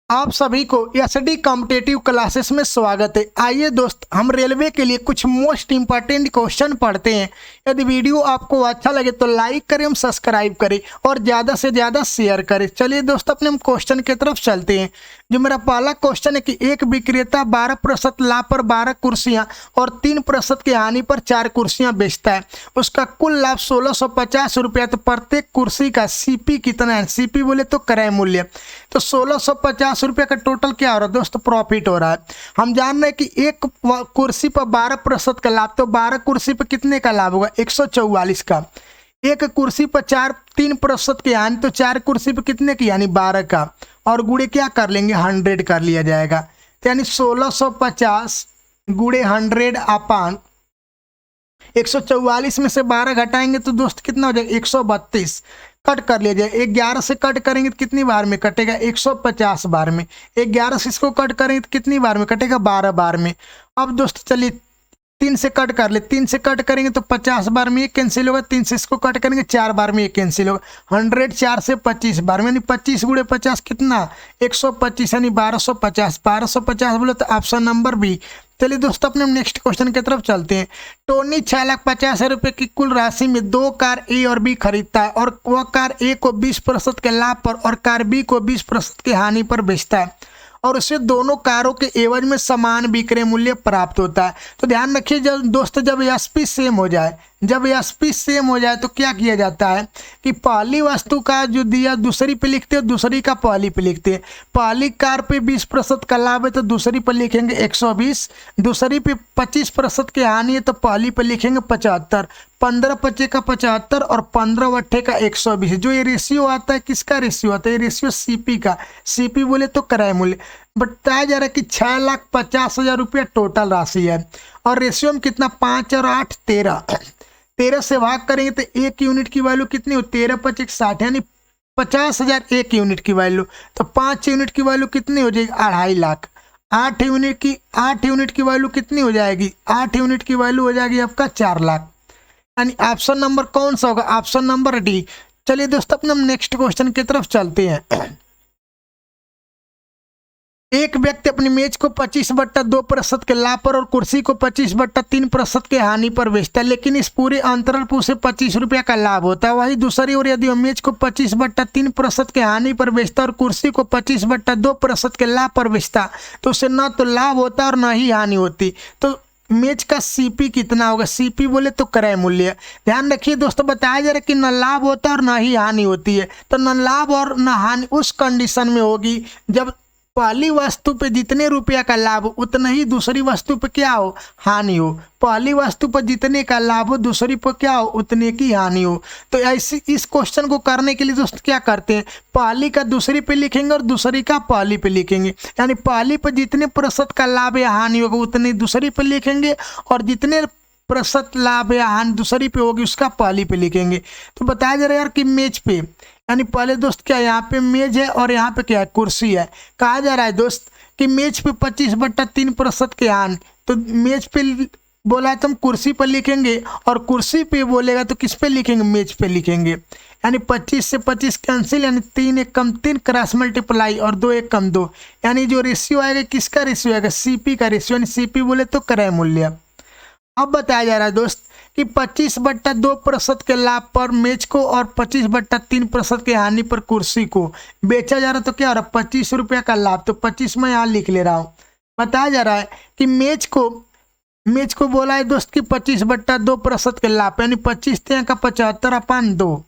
आप सभी को एसडी कॉम्पिटेटिव क्लासेस में स्वागत है। आइए दोस्त, हम रेलवे के लिए कुछ मोस्ट इंपॉर्टेंट क्वेश्चन पढ़ते हैं। यदि वीडियो आपको अच्छा लगे तो लाइक करें, हम सब्सक्राइब करें और ज़्यादा से ज़्यादा शेयर करें। चलिए दोस्त, अपने हम क्वेश्चन की तरफ चलते हैं। जो मेरा पहला क्वेश्चन है कि एक विक्रेता 12% लाभ पर 12 कुर्सियां और 3% की हानि पर 4 कुर्सियां बेचता है। उसका कुल लाभ 1650 रुपया। तो प्रत्येक कुर्सी का सीपी कितना है? सीपी बोले तो क्रय मूल्य। तो 1650 रुपये का टोटल क्या हो रहा है दोस्त? प्रॉफिट हो रहा है। हम जान रहे हैं कि एक कुर्सी पर 12% का लाभ, तो 12 कुर्सी पर कितने का लाभ होगा? 144 का। एक कुर्सी पर 3% की हानि, तो 4 कुर्सी पर कितने की यानी 12 का। और गुणे क्या कर लेंगे? 100 कर लिया जाएगा। तो यानी 1650 गुणे 100 अपान 144 में से 12 घटाएंगे तो दोस्त कितना हो जाएगा? 132। कट कर लिया जाए। 11 से कट करेंगे तो कितनी बार में कटेगा? 150 बार में। 11 से इसको कट करेंगे तो कितनी बार में कटेगा? 12 बार में। अब दोस्त चलिए 3 से कट कर ले। 3 से कट करेंगे तो 50 बार में ये कैंसिल होगा। 3 से इसको कट करेंगे 4 बार में ये कैंसिल होगा। 100 4 से 25 बार में, यानी 25 गुणे 50 कितना? 125, यानी 1250। 1250 बोले तो ऑप्शन नंबर बी। चलिए दोस्तों, अपने नेक्स्ट क्वेश्चन की तरफ चलते हैं। टोनी 6,50,000 रुपये की कुल राशि में 2 कार ए और बी खरीदता है और वह कार ए को 20% के लाभ पर और कार बी को 20% की हानि पर बेचता है और उसे दोनों कारों के एवज में समान विक्रय मूल्य प्राप्त होता है। तो ध्यान रखिए जब दोस्तों, जब एसपी सेम हो जाए, जब एसपी सेम हो जाए तो क्या किया जाता है कि पहली वस्तु का जो दिया दूसरी पे लिखते हैं, दूसरी का पहली पे लिखते हैं। पहली कार पे 20% का लाभ है तो दूसरी पर लिखेंगे 120। दूसरी पे 25% की हानि है तो पहली पे लिखेंगे 75। 15 पच्चे का 75 और 15 अट्ठे का 120। जो ये रेशियो आता है, किसका रेशियो आता है? ये रेशियो सीपी का। सीपी बोले तो क्रय मूल्य। बताया जा रहा है कि 6,50,000 रुपया टोटल राशि है और रेशियो में कितना? 5 और 8 13। 13 से भाग करेंगे तो एक यूनिट की वैल्यू कितनी हो? 13 5 60, यानी 50,000 एक यूनिट की वैल्यू। तो 5 यूनिट की वैल्यू कितनी हो जाएगी? 2.5 लाख। 8 यूनिट की वैल्यू कितनी हो जाएगी? 8 यूनिट की वैल्यू हो जाएगी आपका 4 लाख। यानी ऑप्शन नंबर कौन सा होगा? Option number D. चलिए दोस्तों, अपने हम नेक्स्ट क्वेश्चन की तरफ चलते हैं। एक व्यक्ति अपनी मेज को 25/2% के लाभ पर और कुर्सी को 25/3% के हानि पर बेचता है, लेकिन इस पूरे अंतराल पर उसे 25 रुपया का लाभ होता है। वही दूसरी ओर यदि वह मेज को 25/3% के हानि पर बेचता और कुर्सी को 25/2% के लाभ पर बेचता तो उसे न तो लाभ होता और न ही हानि होती। तो मेज का सीपी कितना होगा? सीपी बोले तो क्रय मूल्य। ध्यान रखिए दोस्तों, बताया जा रहा है कि न लाभ होता और न ही हानि होती है। तो न लाभ और न हानि उस कंडीशन में होगी जब पहली वस्तु पे जितने रुपया का लाभ हो उतना ही दूसरी वस्तु पे क्या हो? हानि हो। पहली वस्तु पर जितने का लाभ हो दूसरी पर क्या हो? उतने की हानि हो। तो ऐसे इस क्वेश्चन को करने के लिए दोस्त क्या करते हैं? पहली का दूसरी पे लिखेंगे और दूसरी का पहली पे लिखेंगे। यानी पहली पर जितने प्रतिशत का लाभ या हानि होगा उतने दूसरी पे लिखेंगे और जितने प्रतिशत लाभ या हानि दूसरी पे होगी उसका पहली पे लिखेंगे। तो बताया जा रहा है यार कि मेज पे, यानी पहले दोस्त क्या, यहाँ पे मेज है और यहाँ पे क्या है? कुर्सी है। कहा जा रहा है दोस्त कि मेज पे 25/3% के हानि, तो मेज पे बोला है तो हम कुर्सी पर लिखेंगे और कुर्सी पे बोलेगा तो किस पे लिखेंगे? मेज पे लिखेंगे। यानी 25 से 25 कैंसिल, यानी 3 1 कम 3 क्रॉस मल्टीप्लाई और 2 1 कम 2, यानी जो रेशियो आएगा किसका रेशियो आएगा? सीपी का रेशियो। यानी सीपी बोले तो क्रय मूल्य। अब बताया जा रहा है दोस्त कि 25/2% के लाभ पर मेज को और 25/3% के हानि पर कुर्सी को बेचा जा रहा है। तो क्या हो रहा है? 25 रुपया का लाभ। तो 25 मैं यहाँ लिख ले रहा हूँ। बताया जा रहा है कि मेज को बोला है दोस्त कि 25/2% के लाभ, यानी 25 का 75 अपान 2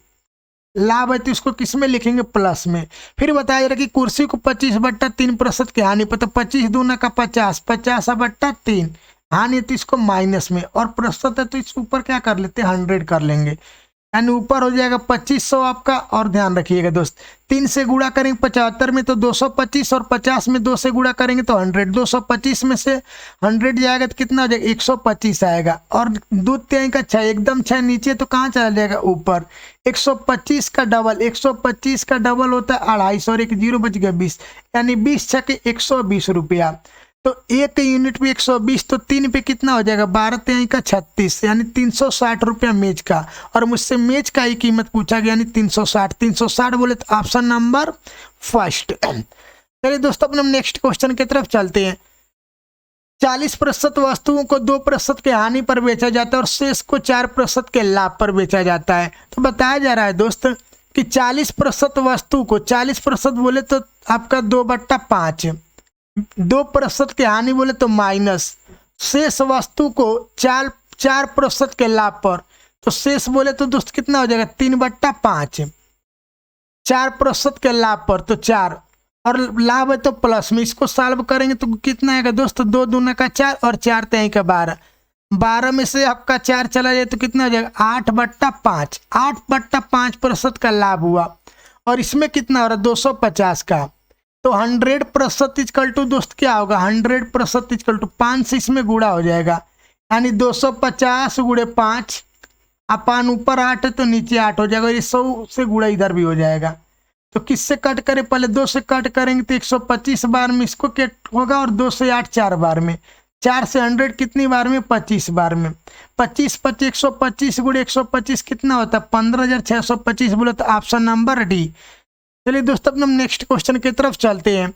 लाभ है तो इसको किस में लिखेंगे? प्लस में। फिर बताया जा रहा है कि कुर्सी को 25/3% की हानि पर, तो 25 दूना का 50, 50/3 हानि तो इसको माइनस में और प्रतिशत है तो इस ऊपर क्या कर लेते हैं? 100 कर लेंगे। यानी ऊपर हो जाएगा 2500 आपका। और ध्यान रखिएगा दोस्त, 3 से गुणा करेंगे 75 में तो 225 और 50 में 2 से गुणा करेंगे तो 100। 225 में से 100 जाएगा तो कितना हो जाएगा? 125 आएगा। और 2 3 का 6, एकदम 6 नीचे तो कहाँ चला जाएगा? ऊपर। 125 का डबल, 125 का डबल होता है 250 और एक 0 बच गया 20, यानी 20 छके 120 रुपया। तो एक यूनिट पे 120, तो 3 पे कितना हो जाएगा? 12 3 का 36, यानी 360 रुपया मेज का। और मुझसे मेज का ही कीमत पूछा गया, यानी 360। 360 बोले तो ऑप्शन नंबर फर्स्ट। चलिए दोस्तों अपने नेक्स्ट क्वेश्चन की तरफ चलते हैं। 40% वस्तुओं को 2% के हानि पर बेचा जाता है और शेष को 4% के लाभ पर बेचा जाता है। तो बताया जा रहा है दोस्त कि 40% वस्तु को 40% बोले तो आपका 2/5, 2% के हानि बोले तो माइनस, शेष वस्तु को 4% के लाभ पर, तो शेष बोले तो दोस्त कितना हो जाएगा 3/5, 4% के लाभ पर तो 4 और लाभ है तो प्लस में, इसको सॉल्व करेंगे तो कितना आएगा दोस्त 2 दूना का 4 और 4 3 का 12, 12 में से आपका 4 चला जाए तो कितना हो जाएगा 8/5, 8/5% का लाभ हुआ। और इसमें कितना हो रहा है 250 का, तो 100% इक्वल टू दोस्त क्या होगा 100% इक्वल टू 5 से इसमें गुणा हो जाएगा, यानी 250 गुणे 5 अपान ऊपर 8 है तो नीचे 8 हो जाएगा, और ये 100 से गुणा इधर भी हो जाएगा। तो किससे कट करें, पहले 2 से कट करेंगे तो 125 बार में इसको कट होगा, और 2 से 8 4 बार में, 4 से 100 कितनी बार में 25 बार में, 25 25 125 गुणे 125 कितना होता है 15,625, बोले तो ऑप्शन नंबर डी। चलिए दोस्तों अपने नेक्स्ट क्वेश्चन की तरफ चलते हैं।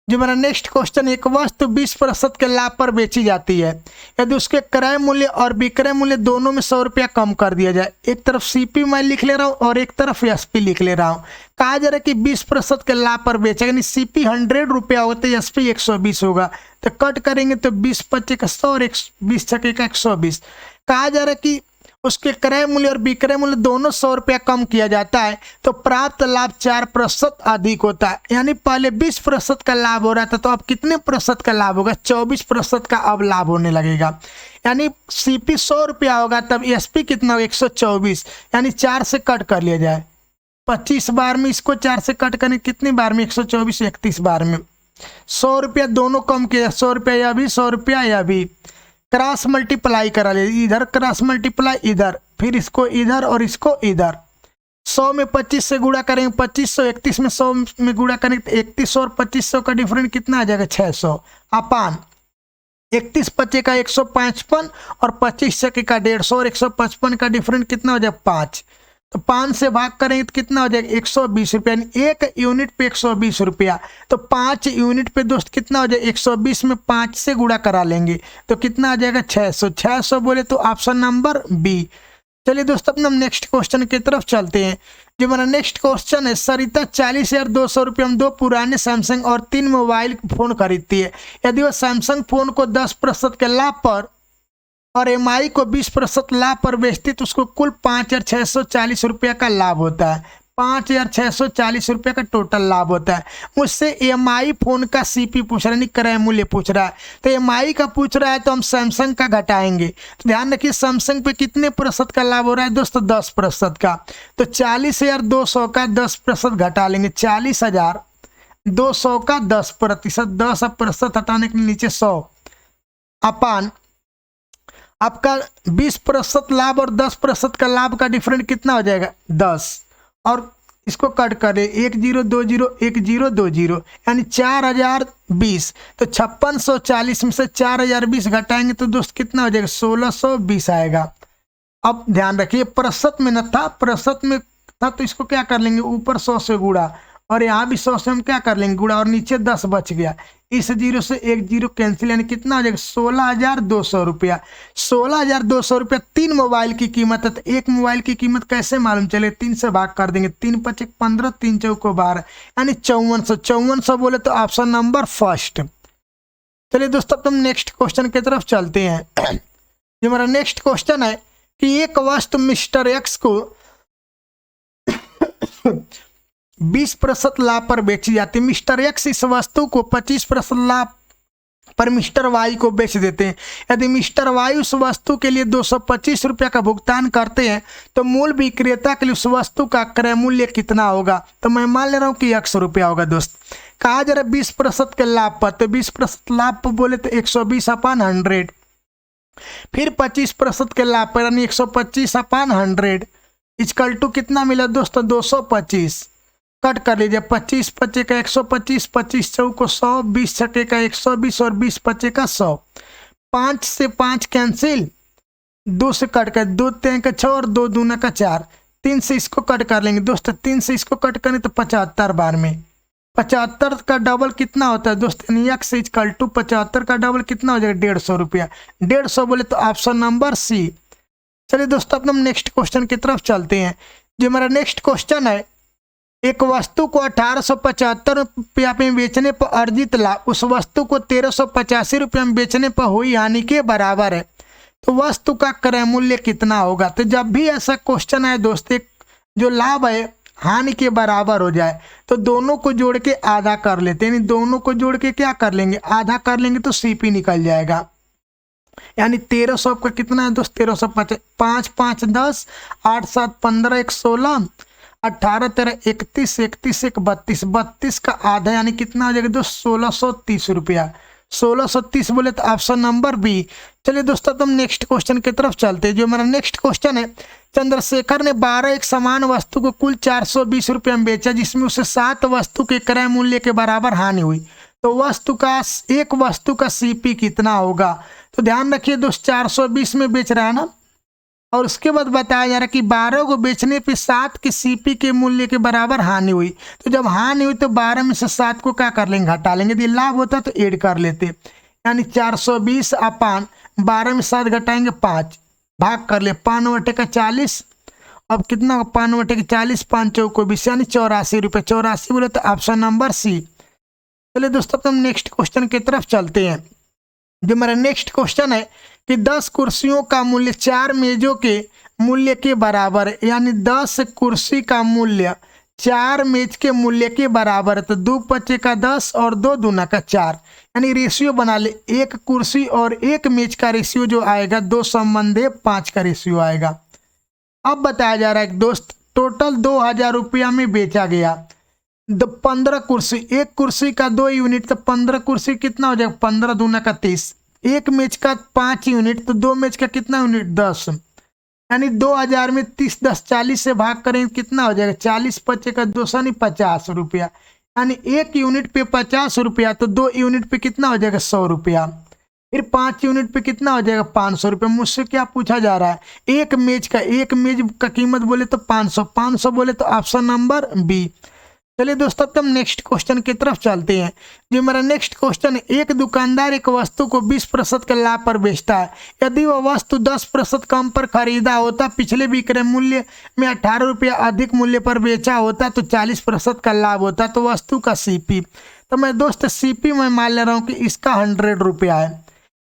जो मेरा नेक्स्ट क्वेश्चन, एक वस्तु 20% के लाभ पर बेची जाती है यदि उसके क्रय मूल्य और विक्रय मूल्य दोनों में 100 रुपया कम कर दिया जाए। एक तरफ सीपी मैं लिख ले रहा हूँ और एक तरफ एसपी लिख ले रहा हूँ। कहा जा रहा है कि 20% के लाभ पर बेचेगा, यानी सीपी 100 रुपया होगा तो एसपी 120 होगा, तो कट करेंगे तो 20 25 का 100 और 20 छके का 120। कहा जा रहा है कि उसके क्रय मूल्य और विक्रय मूल्य दोनों 100 रुपया कम किया जाता है तो प्राप्त लाभ 4% अधिक होता है। यानी पहले 20% का लाभ हो रहा था तो अब कितने प्रतिशत का लाभ होगा 24% का अब लाभ होने लगेगा। यानी सीपी 100 रुपया होगा तब एसपी कितना होगा 124, यानी 4 से कट कर लिया जाए 25 बार में, इसको 4 से कट करें कितनी बार में 124 31 बार में, 100 रुपया दोनों कम किया, 100 रुपया या भी 100 रुपया या भी, क्रॉस मल्टीप्लाई करा ले, इधर क्रॉस मल्टीप्लाई इधर, फिर इसको इधर और इसको इधर, 100 में 25 से गुणा करेंगे 2500, 31 में 100 में गुणा करेंगे 3100 और 2500 का डिफरेंस कितना आ जाएगा 600 अपान 31 25 का 155 और 25 छके का 150 और 155 का डिफरेंस कितना हो जाएगा 5, तो 5 से भाग करेंगे तो कितना हो जाएगा 120 रुपया, यानी एक यूनिट पे 120 रुपया, तो 5 यूनिट पे दोस्त कितना हो जाएगा 120 में 5 से गुणा करा लेंगे तो कितना आ जाएगा 600, 600 बोले तो ऑप्शन नंबर बी। चलिए दोस्तों अपने हम नेक्स्ट क्वेश्चन की तरफ चलते हैं। जो हमारा नेक्स्ट क्वेश्चन है, सरिता 40,200 रुपये में 2 पुराने सैमसंग और 3 मोबाइल फोन खरीदती है। यदि वह सैमसंग फोन को 10% के लाभ पर और एमआई को 20% लाभ पर बेचती तो उसको कुल 5,640 रुपये का लाभ होता है, 5,640 रुपये का टोटल लाभ होता है। मुझसे एमआई फोन का सीपी पूछ रहा है, नहीं क्रय मूल्य पूछ रहा है, तो एमआई का पूछ रहा है तो हम सैमसंग का घटाएंगे। तो ध्यान रखिए सैमसंग पे कितने प्रतिशत का लाभ हो रहा है दोस्तों 10% का, तो 40,200 का 10% घटा लेंगे, 40,200 का 10%, 10% हटाने के नीचे 100 अपान आपका 20% लाभ और 10% का लाभ का डिफरेंट कितना हो जाएगा 10, और इसको कट करें 1 0 2 0 1 0 2 0, यानी 4,020, तो 5640 में से 4,020 घटाएंगे तो दोस्त कितना हो जाएगा 1,620 आएगा। अब ध्यान रखिए प्रतिशत में न था, प्रतिशत में था तो इसको क्या कर लेंगे ऊपर 100 से गुणा, और यहाँ भी 100 से हम क्या कर लेंगे गुणा, और नीचे 10 बच गया, इस 0 से 1 0 कैंसिल, यानी कितना हो जाएगा 16,200 रुपया। 16,200 रुपया 3 मोबाइल की कीमत है, तो एक मोबाइल की कीमत कैसे मालूम चले 3 से भाग कर देंगे, 3 5 15 3 चौको 12, यानी 5400, 5400 बोले तो ऑप्शन नंबर फर्स्ट। चलिए दोस्तों तुम नेक्स्ट क्वेश्चन की तरफ चलते हैं। जो हमारा नेक्स्ट क्वेश्चन है कि एक वस्तु मिस्टर एक्स को 20% लाभ पर बेची जाती है। मिस्टर एक्स इस वस्तु को 25% लाभ पर मिस्टर वाई को बेच देते हैं। यदि मिस्टर वाई उस वस्तु के लिए 225 रुपया का भुगतान करते हैं तो मूल विक्रेता के लिए उस वस्तु का क्रय मूल्य कितना होगा, तो मैं मान ले रहा हूँ कि 100 रुपया होगा। दोस्त कहा जा रहा है 20% के लाभ पर, तो 20% लाभ पर बोले तो 120 अपान 100, फिर 25% के लाभ पर यानी 125 अपान 100 इक्वल टू कितना मिला दोस्तों 225, कट कर लीजिए 25 25 का 125, 25 चौको 100, 20 छके का 120 और 20 25 का 100, 5 से 5 कैंसिल, 2 से कट कर 2 3 का 6 और 2 दूना का 4, 3 से इसको कट कर लेंगे दोस्तों, 3 से इसको कट करें तो 75 बार में, 75 का डबल कितना होता है दोस्त, यानी x इक्वल टू 75 का डबल कितना हो जाएगा 150 रुपया। 150 बोले तो ऑप्शन नंबर सी। चलिए दोस्तों अब हम नेक्स्ट क्वेश्चन की तरफ चलते हैं। जो हमारा नेक्स्ट क्वेश्चन है, एक वस्तु को 1875 रुपया में बेचने पर अर्जित लाभ उस वस्तु को 1385 रुपया में बेचने पर हुई हानि के बराबर है, तो वस्तु का क्रय मूल्य कितना होगा। तो जब भी ऐसा क्वेश्चन आए दोस्त, एक जो लाभ है हानि के बराबर हो जाए तो दोनों को जोड़ के आधा कर लेते हैं, यानी दोनों को जोड़ के क्या कर लेंगे, आधा कर लेंगे तो सीपी निकल जाएगा। यानी 1300 का कितना है दोस्त, 1350, 5 5 10, 8 7 15, 1 16, 18 13 31, 31 1 32, 32 का आधा यानी कितना हो जाएगा दोस्त 1630 रुपया। 1630 बोले तो ऑप्शन नंबर बी। चलिए दोस्तों तो हम नेक्स्ट क्वेश्चन की तरफ चलते हैं। जो हमारा नेक्स्ट क्वेश्चन है, चंद्रशेखर ने 12 एक समान वस्तु को कुल 420 रुपये में बेचा, जिसमें उसे 7 वस्तु के क्रय मूल्य के बराबर हानि हुई, तो एक वस्तु का सीपी कितना होगा। तो ध्यान रखिए दोस्त 420 में बेच रहा है ना, और उसके बाद बताया जा रहा है कि 12 को बेचने पे 7 के सीपी के मूल्य के बराबर हानि हुई। तो जब हानि हुई तो 12 में से 7 को क्या कर लेंगे, हटा लेंगे। यदि लाभ होता तो ऐड कर लेते, यानी 420 अपान 12 में 7 घटाएंगे 5, भाग कर ले 5/40। अब कितना होगा 5/40, 5 चौको 20 यानी 84 रुपये। 84 बोले तो ऑप्शन नंबर सी। चलिए दोस्तों तो हम नेक्स्ट क्वेश्चन की तरफ चलते हैं। जो मेरा नेक्स्ट क्वेश्चन है कि 10 कुर्सियों का मूल्य 4 मेजों के मूल्य के बराबर है, यानी 10 कुर्सी का मूल्य 4 मेज के मूल्य के बराबर है। तो 2 5 का 10 और 2 दूना का 4, यानी रेशियो बना ले, 1 कुर्सी और 1 मेज का रेशियो जो आएगा 2 संबंधे 5 का रेशियो आएगा। अब बताया जा रहा है दोस्त टोटल 2000 रुपया में बेचा गया 15 कुर्सी, 1 कुर्सी का 2 यूनिट, तो 15 कुर्सी कितना हो जाएगा 15 दूना का 30, 1 मेज का 5 यूनिट, तो 2 मेज का कितना यूनिट 10, यानी 2000 में 30 10 40 से भाग करें कितना हो जाएगा 40 5 का 200 नहीं 50 रुपया, यानी 1 यूनिट पे 50 रुपया, तो 2 यूनिट पे कितना हो जाएगा 100 रुपया, फिर 5 यूनिट पे कितना हो जाएगा 500 रुपया। मुझसे क्या पूछा जा रहा है, एक मेज का कीमत बोले तो 500 बोले तो ऑप्शन नंबर बी। चलिए दोस्तों अब हम नेक्स्ट क्वेश्चन की तरफ चलते हैं। जो मेरा नेक्स्ट क्वेश्चन है, एक दुकानदार एक वस्तु को 20% के लाभ पर बेचता है, यदि वह वस्तु 10% कम पर खरीदा होता, पिछले विक्रय मूल्य में 18 रुपया अधिक मूल्य पर बेचा होता तो 40% का लाभ होता, तो वस्तु का सीपी। तो मैं दोस्त सीपी में मान ले रहा हूँ कि इसका 100 रुपया है।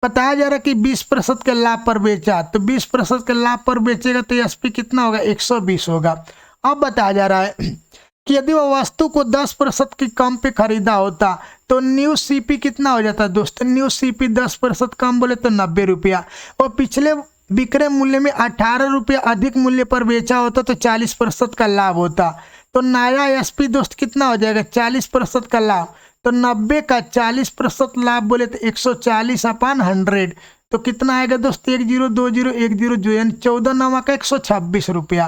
बताया जा रहा है कि 20% के लाभ पर बेचा, तो 20% के लाभ पर बेचेगा तो एसपी कितना होगा 120 होगा। अब बताया जा रहा है कि यदि वह वस्तु को 10% की कम पे खरीदा होता तो न्यू सीपी कितना हो जाता है दोस्त, न्यू सीपी 10% कम बोले तो 90 रुपया, और पिछले विक्रय मूल्य में 18 रुपया अधिक मूल्य पर बेचा होता तो 40% का लाभ होता, तो नया एसपी दोस्त कितना हो जाएगा 40% का लाभ, तो 90 का 40% लाभ बोले तो 140 अपान 100, तो कितना आएगा दोस्त 102010 जो यानी 14 9 का 126 रुपया,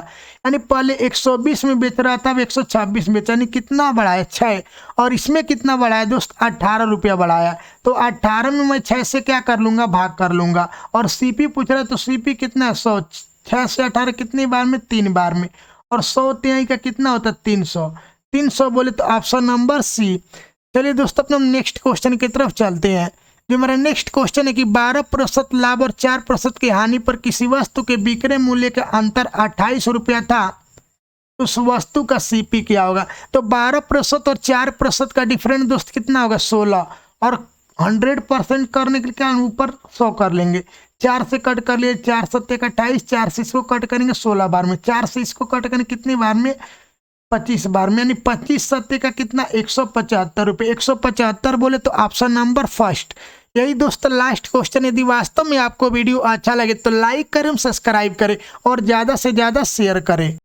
यानी पहले 120 में बेच रहा था अब 126 बेचा, यानी कितना बढ़ाया 6, और इसमें कितना बढ़ाया दोस्त 18 रुपया बढ़ाया, तो 18 में मैं 6 से क्या कर लूँगा भाग कर लूँगा, और सीपी पूछ रहा है तो सीपी कितना है 100, 6 से 18 कितनी बार में 3 बार में, और 100 तिहाई का कितना होता है 300 बोले तो ऑप्शन नंबर सी। चलिए दोस्तों अपने हम नेक्स्ट क्वेश्चन की तरफ चलते हैं। जो मेरा नेक्स्ट क्वेश्चन है कि 12% लाभ और 4% की हानि पर किसी वस्तु के बिक्री मूल्य का अंतर 28 रुपया था, तो उस वस्तु का सीपी क्या होगा। तो 12% और 4% का डिफरेंस दोस्त कितना होगा 16, और 100% करने के लिए क्या ऊपर 100 कर लेंगे, 4 से कट कर लिए 4 7 28, 4 से इसको कट करेंगे 16 बार में, 4 से इसको कट करेंगे कितनी बार में 25 बार में, यानी 25 7 का कितना 175 रुपये। 175 बोले तो ऑप्शन नंबर फर्स्ट। यही दोस्तों लास्ट क्वेश्चन। यदि वास्तव में आपको वीडियो अच्छा लगे तो लाइक करें, सब्सक्राइब करें और ज़्यादा से ज़्यादा शेयर करें।